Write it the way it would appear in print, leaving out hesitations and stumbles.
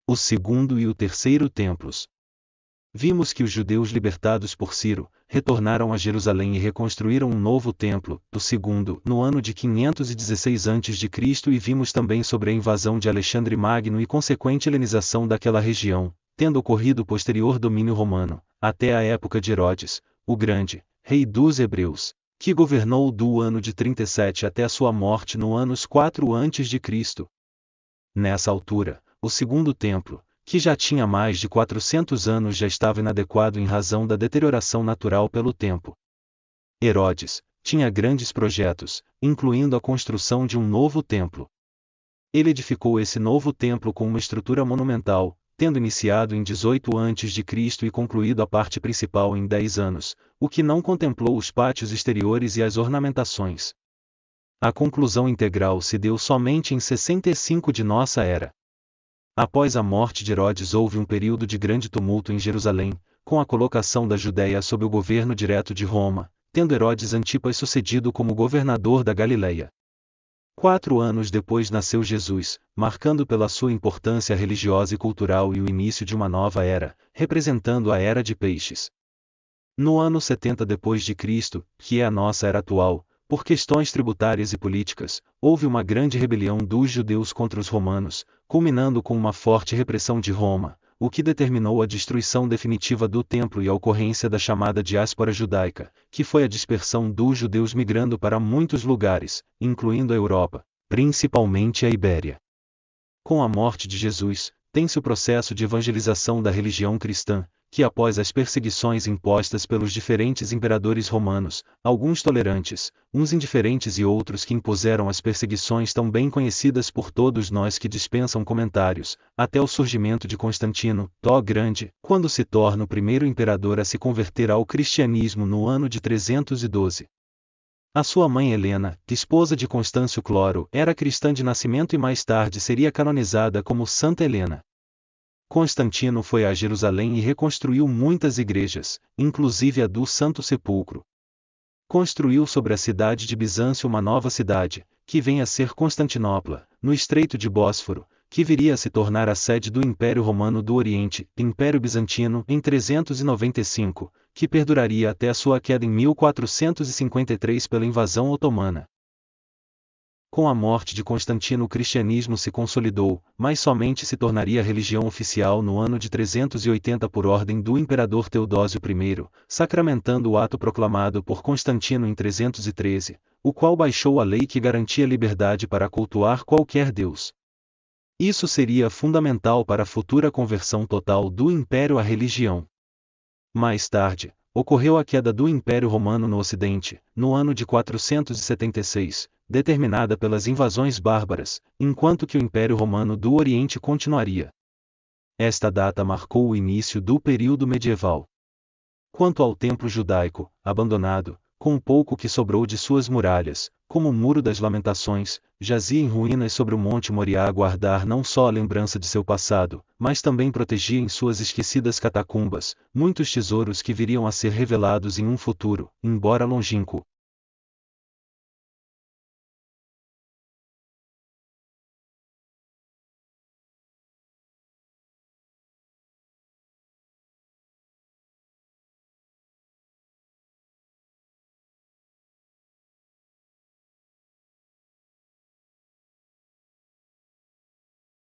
O segundo e o terceiro templos. Vimos que os judeus libertados por Ciro, retornaram a Jerusalém e reconstruíram um novo templo, o segundo, no ano de 516 a.C. e vimos também sobre a invasão de Alexandre Magno e consequente helenização daquela região, tendo ocorrido posterior domínio romano, até a época de Herodes, o Grande, rei dos Hebreus, que governou do ano de 37 até a sua morte no anos 4 a.C. Nessa altura, o segundo templo, que já tinha mais de 400 anos, já estava inadequado em razão da deterioração natural pelo tempo. Herodes tinha grandes projetos, incluindo a construção de um novo templo. Ele edificou esse novo templo com uma estrutura monumental, tendo iniciado em 18 a.C. e concluído a parte principal em 10 anos, o que não contemplou os pátios exteriores e as ornamentações. A conclusão integral se deu somente em 65 de nossa era. Após a morte de Herodes houve um período de grande tumulto em Jerusalém, com a colocação da Judéia sob o governo direto de Roma, tendo Herodes Antipas sucedido como governador da Galileia. 4 anos depois nasceu Jesus, marcando pela sua importância religiosa e cultural e o início de uma nova era, representando a Era de Peixes. No ano 70 depois de Cristo, que é a nossa era atual, por questões tributárias e políticas, houve uma grande rebelião dos judeus contra os romanos, culminando com uma forte repressão de Roma, o que determinou a destruição definitiva do templo e a ocorrência da chamada diáspora judaica, que foi a dispersão dos judeus migrando para muitos lugares, incluindo a Europa, principalmente a Ibéria. Com a morte de Jesus, tem-se o processo de evangelização da religião cristã, que após as perseguições impostas pelos diferentes imperadores romanos, alguns tolerantes, uns indiferentes e outros que impuseram as perseguições tão bem conhecidas por todos nós que dispensam comentários, até o surgimento de Constantino, o Grande, quando se torna o primeiro imperador a se converter ao cristianismo no ano de 312. A sua mãe Helena, esposa de Constâncio Cloro, era cristã de nascimento e mais tarde seria canonizada como Santa Helena. Constantino foi a Jerusalém e reconstruiu muitas igrejas, inclusive a do Santo Sepulcro. Construiu sobre a cidade de Bizâncio uma nova cidade, que vem a ser Constantinopla, no Estreito de Bósforo, que viria a se tornar a sede do Império Romano do Oriente, Império Bizantino, em 395, que perduraria até a sua queda em 1453 pela invasão otomana. Com a morte de Constantino o cristianismo se consolidou, mas somente se tornaria religião oficial no ano de 380 por ordem do imperador Teodósio I, sacramentando o ato proclamado por Constantino em 313, o qual baixou a lei que garantia liberdade para cultuar qualquer deus. Isso seria fundamental para a futura conversão total do império à religião. Mais tarde, ocorreu a queda do Império Romano no Ocidente, no ano de 476, determinada pelas invasões bárbaras, enquanto que o Império Romano do Oriente continuaria. Esta data marcou o início do período medieval. Quanto ao templo judaico, abandonado, com o pouco que sobrou de suas muralhas, como o Muro das Lamentações, jazia em ruínas sobre o Monte Moriá a guardar não só a lembrança de seu passado, mas também protegia em suas esquecidas catacumbas muitos tesouros que viriam a ser revelados em um futuro, embora longínquo.